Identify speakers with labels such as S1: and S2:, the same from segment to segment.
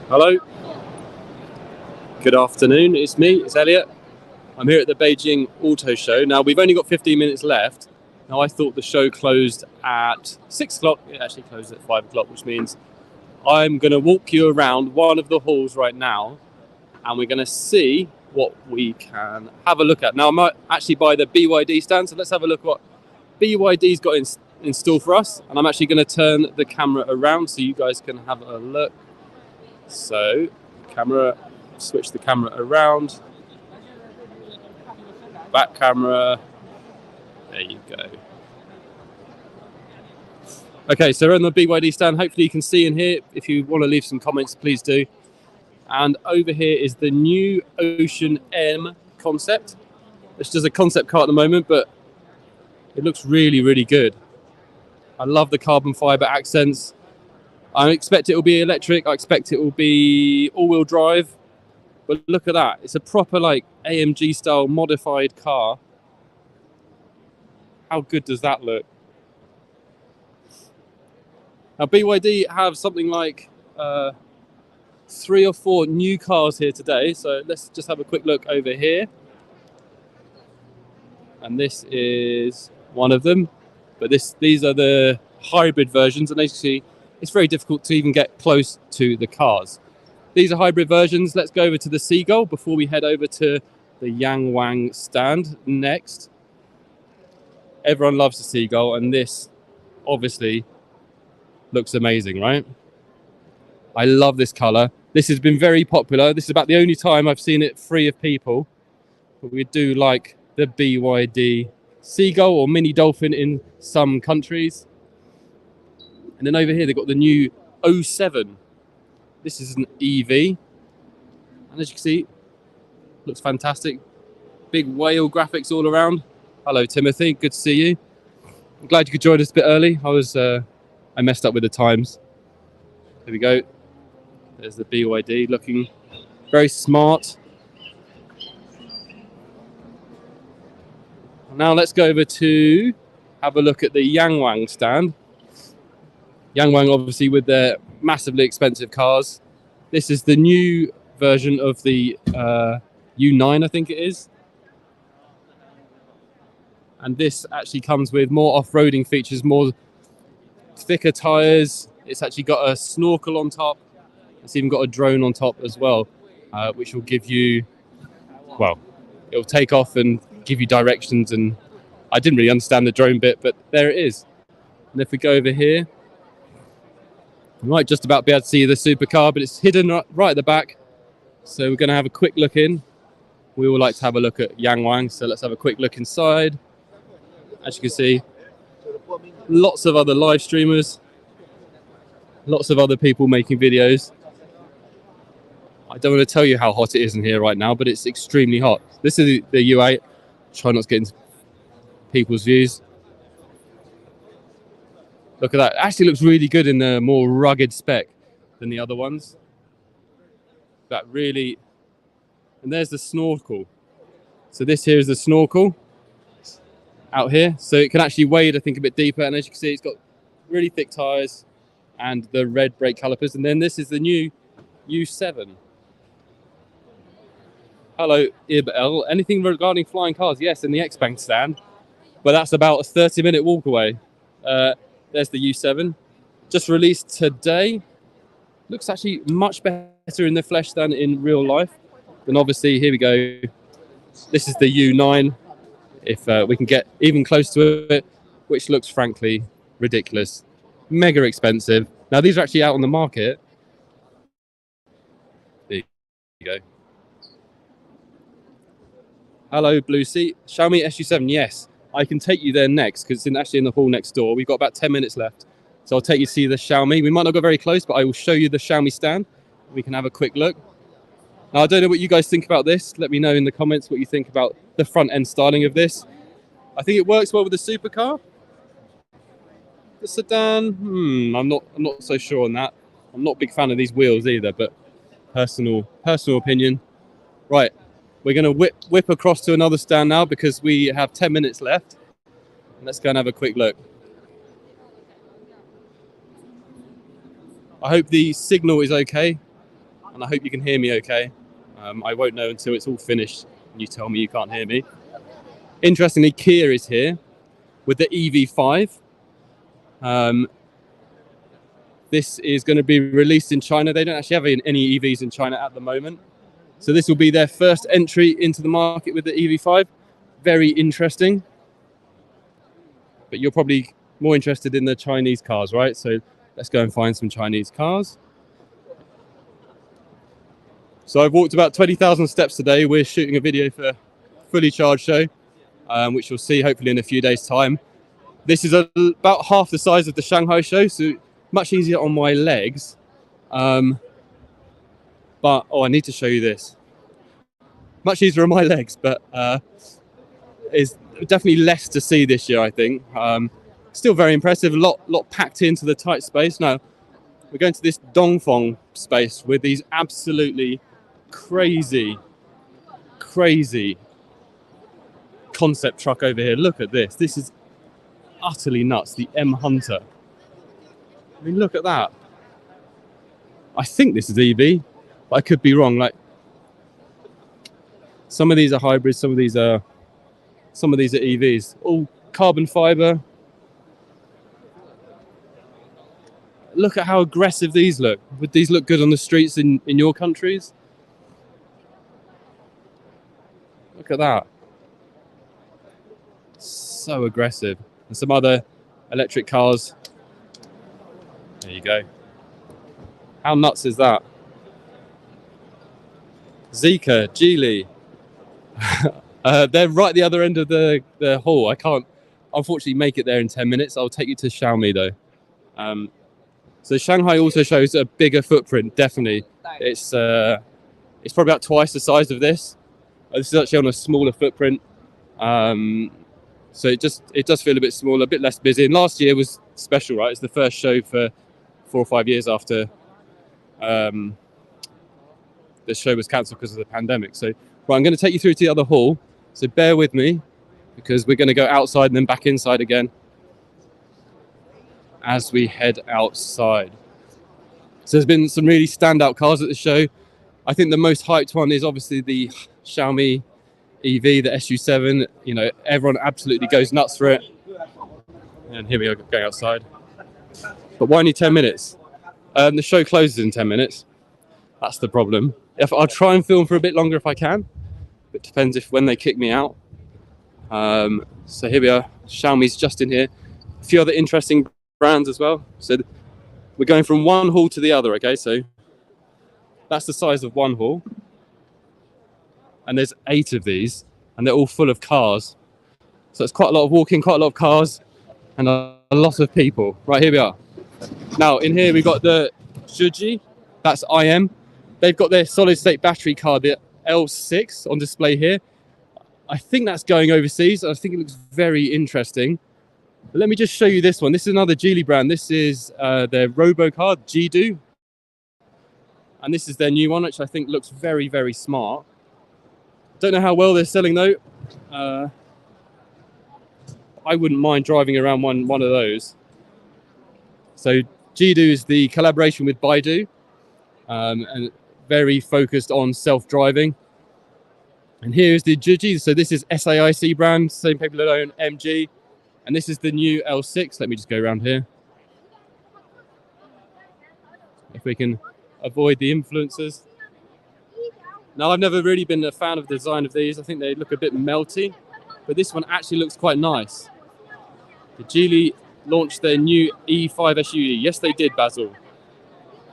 S1: Hello, good afternoon, it's me, it's Elliot. I'm here at the Beijing Autoshow. Now we've only got 15 minutes left. Now I thought the show closed at 6 o'clock, it actually closed at 5 o'clock, which means I'm going to walk you around one of the halls right now and we're going to see what we can have a look at. Now I'm actually by the BYD stand, so let's have a look what BYD's got in store for us, and I'm actually going to turn the camera around so you guys can have a look. So, switch the camera around, back camera, there you go. Okay, so we're on the BYD stand, hopefully you can see in here. If you want to leave some comments, please do. And over here is the new Ocean M concept. It's just a concept car at the moment, but it looks really, really good. I love the carbon fiber accents. I expect it will be electric. I expect it will be all-wheel drive. But look at that. It's a proper like AMG style modified car. How good does that look? Now BYD have something like 3 or 4 new cars here today. So let's just have a quick look over here. And this is one of them. But these are the hybrid versions. And as you see, it's very difficult to even get close to the cars. These are hybrid versions. Let's go over to the Seagull before we head over to the Wang stand next. Everyone loves the Seagull, and this obviously looks amazing, right? I love this color. This has been very popular. This is about the only time I've seen it free of people. But we do like the BYD Seagull or Mini Dolphin in some countries. And then over here, they've got the new 07. This is an EV. And as you can see, looks fantastic. Big whale graphics all around. Hello, Timothy. Good to see you. I'm glad you could join us a bit early. I messed up with the times. There we go. There's the BYD looking very smart. Now let's go over to have a look at the Wang stand. Wang obviously with their massively expensive cars. This is the new version of the U9, I think it is. And this actually comes with more off-roading features, more thicker tires. It's actually got a snorkel on top. It's even got a drone on top as well, which will give you, well, it'll take off and give you directions. And I didn't really understand the drone bit, but there it is. And if we go over here, you might just about be able to see the supercar, but it's hidden right at the back. So we're going to have a quick look in. We all like to have a look at Wang, so let's have a quick look inside. As you can see, lots of other live streamers, lots of other people making videos. I don't want to tell you how hot it is in here right now, but it's extremely hot. This is the U8. Try not to get into people's views. Look at that. It actually looks really good in the more rugged spec than the other ones. That really... And there's the snorkel. So this here is the snorkel out here. So it can actually wade, I think, a bit deeper. And as you can see, it's got really thick tires and the red brake calipers. And then this is the new U7. Hello, Ibl. Anything regarding flying cars? Yes, in the X-Bank stand. But that's about a 30-minute walk away. There's the U7, just released today. Looks actually much better in the flesh than in real life. And obviously, here we go. This is the U9, if we can get even close to it, which looks frankly ridiculous. Mega expensive. Now, these are actually out on the market. There you go. Hello, Blue Sea. Xiaomi SU7, yes. I can take you there next because it's actually in the hall next door. We've got about 10 minutes left. So I'll take you to see the Xiaomi. We might not go very close, but I will show you the Xiaomi stand. We can have a quick look. Now, I don't know what you guys think about this. Let me know in the comments what you think about the front end styling of this. I think it works well with the supercar. The sedan, I'm not so sure on that. I'm not a big fan of these wheels either, but personal opinion. Right. We're going to whip across to another stand now because we have 10 minutes left. Let's go and have a quick look. I hope the signal is okay. and I hope you can hear me okay. I won't know until it's all finished and you tell me you can't hear me. Interestingly, Kia is here with the EV5. This is going to be released in China. They don't actually have any EVs in China at the moment. So this will be their first entry into the market with the EV5. Very interesting. But you're probably more interested in the Chinese cars, right? So let's go and find some Chinese cars. So I've walked about 20,000 steps today. We're shooting a video for Fully Charged Show, which you'll see hopefully in a few days' time. This is about half the size of the Shanghai show, so much easier on my legs. But I need to show you this. Much easier on my legs, but is definitely less to see this year, I think. Still very impressive. A lot packed into the tight space. Now we're going to this Dongfeng space with these absolutely crazy concept truck over here. Look at this. This is utterly nuts. The M Hunter. I mean, look at that. I think this is EV, but I could be wrong. Like, some of these are hybrids, some of these are EVs. All carbon fiber. Look at how aggressive these look. Would these look good on the streets in your countries? Look at that. So aggressive. And some other electric cars. There you go. How nuts is that? Zeekr, Geely. They're right the other end of the hall. I can't, unfortunately, make it there in 10 minutes. I'll take you to Xiaomi, though. So Shanghai also shows a bigger footprint, definitely. It's probably about twice the size of this. This is actually on a smaller footprint. So it does feel a bit smaller, a bit less busy. And last year was special, right? It's the first show for 4 or 5 years after the show was cancelled because of the pandemic. So, right, I'm going to take you through to the other hall. So bear with me, because we're going to go outside and then back inside again as we head outside. So there's been some really standout cars at the show. I think the most hyped one is obviously the Xiaomi EV, the SU7. You know, everyone absolutely goes nuts for it. And here we are going outside. But why only 10 minutes? The show closes in 10 minutes. That's the problem. I'll try and film for a bit longer if I can. It depends when they kick me out. So here we are. Xiaomi's just in here. A few other interesting brands as well. So we're going from one hall to the other, okay? So that's the size of one hall. And there's 8 of these, and they're all full of cars. So it's quite a lot of walking, quite a lot of cars, and a lot of people. Right, here we are. Now, in here we've got the Zhiji, that's IM. They've got their solid-state battery car, the L6, on display here. I think that's going overseas. I think it looks very interesting. But let me just show you this one. This is another Geely brand. This is their robo-car, Jidu. And this is their new one, which I think looks very, very smart. Don't know how well they're selling, though. I wouldn't mind driving around one of those. So Jidu is the collaboration with Baidu, and very focused on self-driving. And here's the Zhiji. So this is SAIC brand, same people that own MG. And this is the new L6. Let me just go around here. If we can avoid the influencers. Now, I've never really been a fan of the design of these. I think they look a bit melty, but this one actually looks quite nice. The Geely launched their new E5 SUV. Yes, they did, Basil.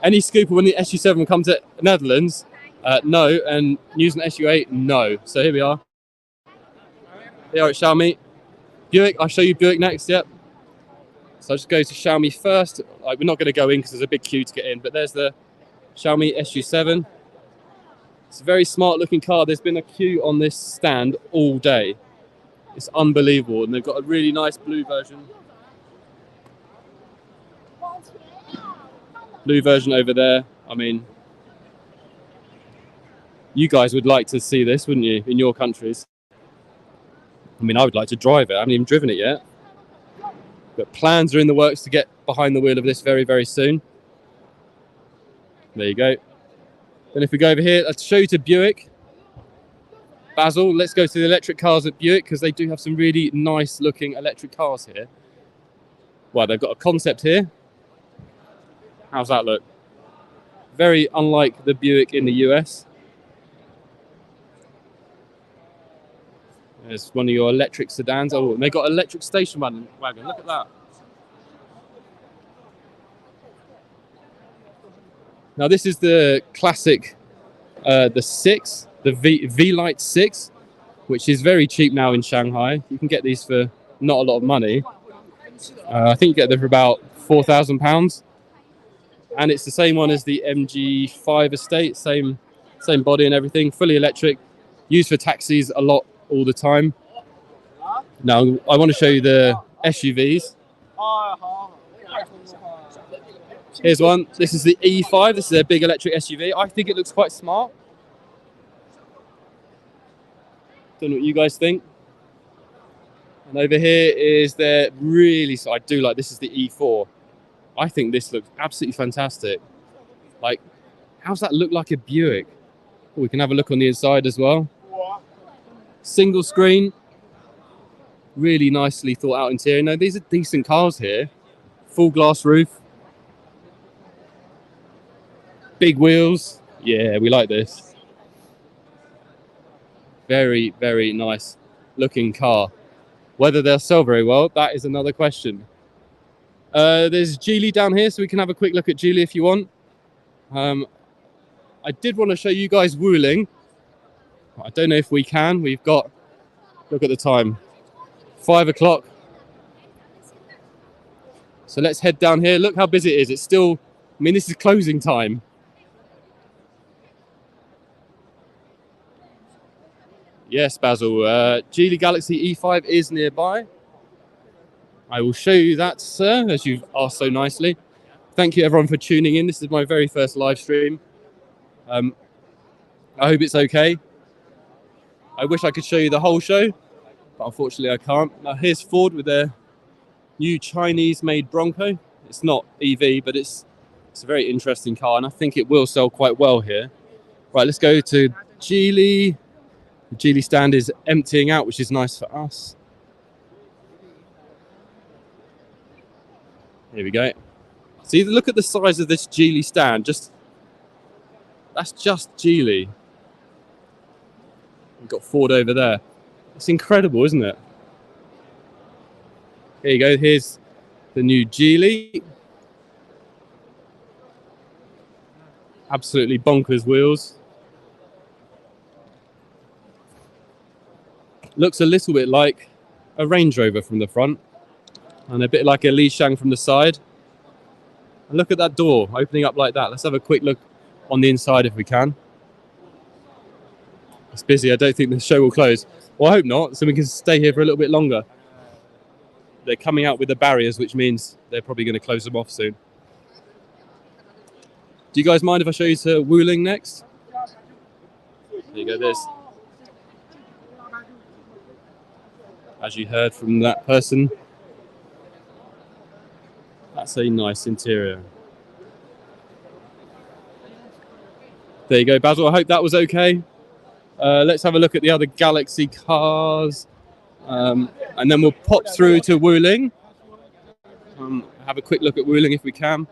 S1: Any scooper when the SU7 will come to Netherlands? No. And news on SU8? No. So here we are. Here at Xiaomi. Buick, I'll show you Buick next, yep. So I'll just go to Xiaomi first. We're not going to go in because there's a big queue to get in, but there's the Xiaomi SU7. It's a very smart looking car. There's been a queue on this stand all day. It's unbelievable. And they've got a really nice blue version. Blue version over there. I mean, you guys would like to see this, wouldn't you, in your countries? I mean, I would like to drive it. I haven't even driven it yet. But plans are in the works to get behind the wheel of this very, very soon. There you go. Then if we go over here, I'll show you to Buick. Basil, let's go to the electric cars at Buick because they do have some really nice looking electric cars here. Well, they've got a concept here. How's that look? Very unlike the Buick in the US. There's one of your electric sedans. Oh, and they got electric station wagon. Look at that. Now this is the classic, the 6, the V-Lite 6, which is very cheap now in Shanghai. You can get these for not a lot of money. I think you get them for about £4,000. And it's the same one as the MG5 estate, same body and everything, fully electric, used for taxis a lot all the time. Now I want to show you the SUVs. Here's one. This is the E5. This is a big electric SUV. I think it looks quite smart. Don't know what you guys think. And over here is their really, I do like, this is the E4. I think this looks absolutely fantastic. Like, how's that look like a Buick? Oh, we can have a look on the inside as well. Single screen. Really nicely thought out interior. Now, these are decent cars here. Full glass roof. Big wheels. Yeah, we like this. Very, very nice looking car. Whether they'll sell very well, that is another question. There's Geely down here, so we can have a quick look at Geely if you want. I did want to show you guys Wuling. I don't know if we can. We've got, look at the time, 5 o'clock. So let's head down here. Look how busy it is. It's still, I mean, this is closing time. Yes, Basil. Geely Galaxy E5 is nearby. I will show you that, sir, as you've asked so nicely. Thank you, everyone, for tuning in. This is my very first live stream. I hope it's okay. I wish I could show you the whole show, but unfortunately I can't. Now, here's Ford with their new Chinese-made Bronco. It's not EV, but it's a very interesting car, and I think it will sell quite well here. Right, let's go to Geely. The Geely stand is emptying out, which is nice for us. Here we go. See, look at the size of this Geely stand. That's just Geely. We've got Ford over there. It's incredible, isn't it? Here you go. Here's the new Geely. Absolutely bonkers wheels. Looks a little bit like a Range Rover from the front and a bit like a Li Shang from the side. And look at that door opening up like that. Let's have a quick look on the inside if we can. It's busy. I don't think the show will close. Well, I hope not, so we can stay here for a little bit longer. They're coming out with the barriers, which means they're probably going to close them off soon. Do you guys mind if I show you to Wuling next? There you go, there's, as you heard from that person, that's a nice interior. There you go, Basil. I hope that was okay. Let's have a look at the other Galaxy cars. And then we'll pop through to Wuling. Have a quick look at Wuling if we can.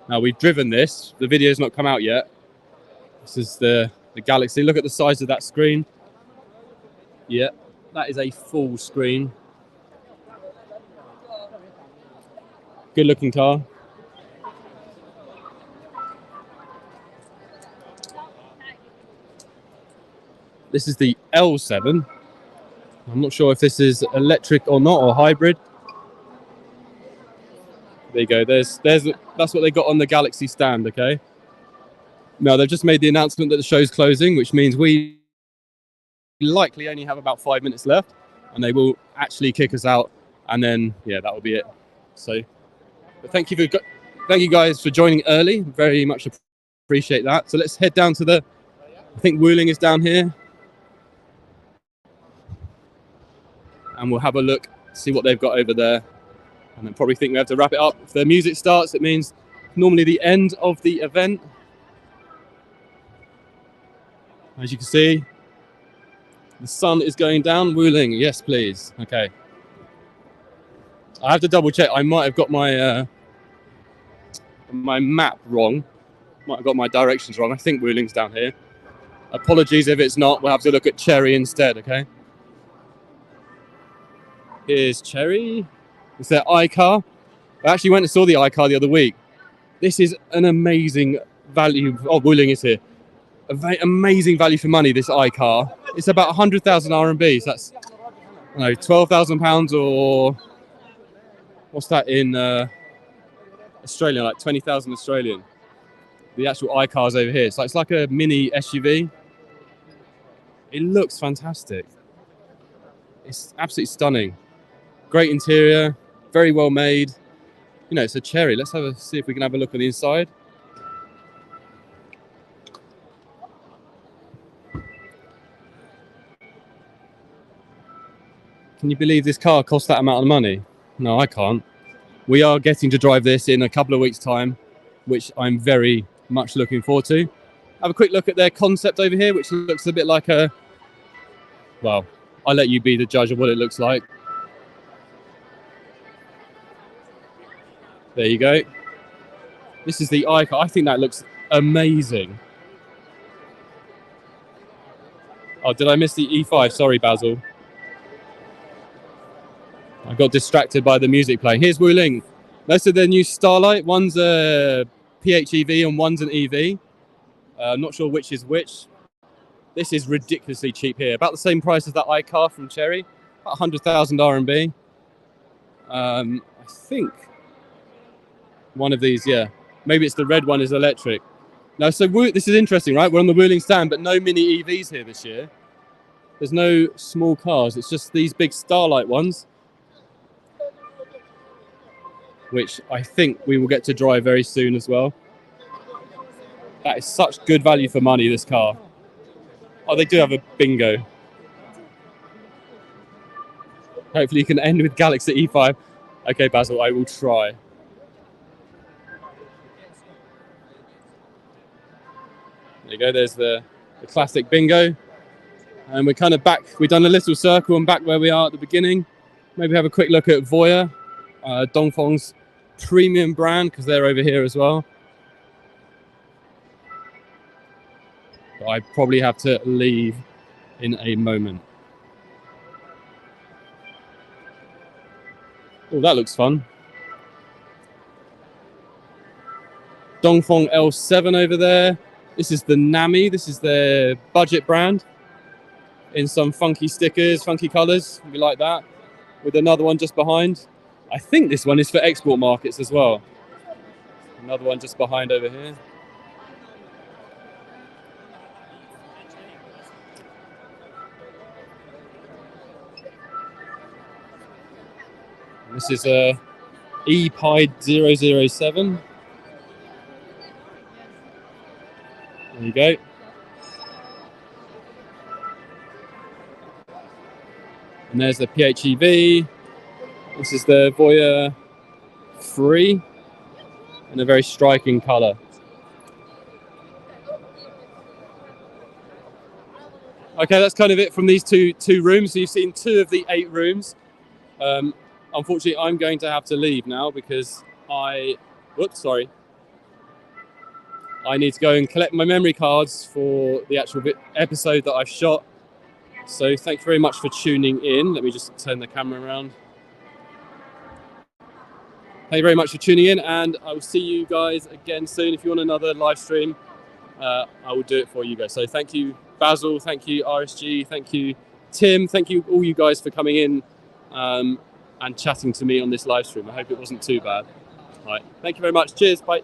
S1: Now, we've driven this. The video's not come out yet. This is the Galaxy. Look at the size of that screen. Yeah, that is a full screen. Good looking car. This is the L7. I'm not sure if this is electric or not, or hybrid. There you go. That's what they got on the Galaxy stand, okay? Now, they've just made the announcement that the show's closing, which means we likely only have about 5 minutes left, and they will actually kick us out, and then, yeah, that will be it. So, but thank you guys for joining early. Very much appreciate that. So let's head down to I think Wuling is down here. And we'll have a look, see what they've got over there. And then probably think we have to wrap it up. If the music starts, it means normally the end of the event. As you can see, the sun is going down. Wuling, yes, please. Okay. I have to double check. I might have got my my map wrong. Might have got my directions wrong. I think Wuling's down here. Apologies if it's not. We'll have to look at Cherry instead, okay? Here's Cherry. It's their iCar. I actually went and saw the iCar the other week. This is an amazing value. Oh, Wuling is here. Amazing value for money, this iCar. It's about 100,000 RMB. So that's, I don't know, £12,000 or what's that in Australian, like 20,000 Australian. The actual iCar's over here. So it's like a mini SUV. It looks fantastic. It's absolutely stunning. Great interior, very well made. You know, it's a Cherry. Let's see if we can have a look on the inside. Can you believe this car cost that amount of money? No, I can't. We are getting to drive this in a couple of weeks' time, which I'm very much looking forward to. Have a quick look at their concept over here, which looks a bit like a... Well, I'll let you be the judge of what it looks like. There you go. This is the iCar. I think that looks amazing. Oh, did I miss the E5? Sorry, Basil. I got distracted by the music playing. Here's Wuling. Most of their new Starlight. One's a PHEV and one's an EV. I'm not sure which is which. This is ridiculously cheap here. About the same price as that iCar from Cherry. About 100,000 RMB. I think one of these, yeah. Maybe it's the red one is electric. Now, so this is interesting, right? We're on the Wuling stand, but no mini EVs here this year. There's no small cars. It's just these big Starlight ones, which I think we will get to drive very soon as well. That is such good value for money, this car. Oh, they do have a bingo. Hopefully you can end with Galaxy E5. Okay, Basil, I will try. There you go, there's the classic bingo. And we're kind of back, we've done a little circle and back where we are at the beginning. Maybe have a quick look at Voya, Dongfeng's premium brand, because they're over here as well. But I probably have to leave in a moment. Oh, that looks fun. Dongfeng L7 over there. This is the Nami. This is their budget brand in some funky stickers, funky colors. We like that. With another one just behind. I think this one is for export markets as well. Another one just behind over here. This is a ePide 007. There you go. And there's the PHEV. This is the Voya 3 in a very striking color. Okay, that's kind of it from these two rooms. So you've seen 2 of the 8 rooms. Unfortunately, I'm going to have to leave now because I need to go and collect my memory cards for the actual episode that I've shot. So thank you very much for tuning in. Let me just turn the camera around. Thank you very much for tuning in, and I will see you guys again soon. If you want another live stream, I will do it for you guys. So thank you, Basil. Thank you, RSG. Thank you, Tim. Thank you, all you guys, for coming in and chatting to me on this live stream. I hope it wasn't too bad. All right. Thank you very much. Cheers. Bye.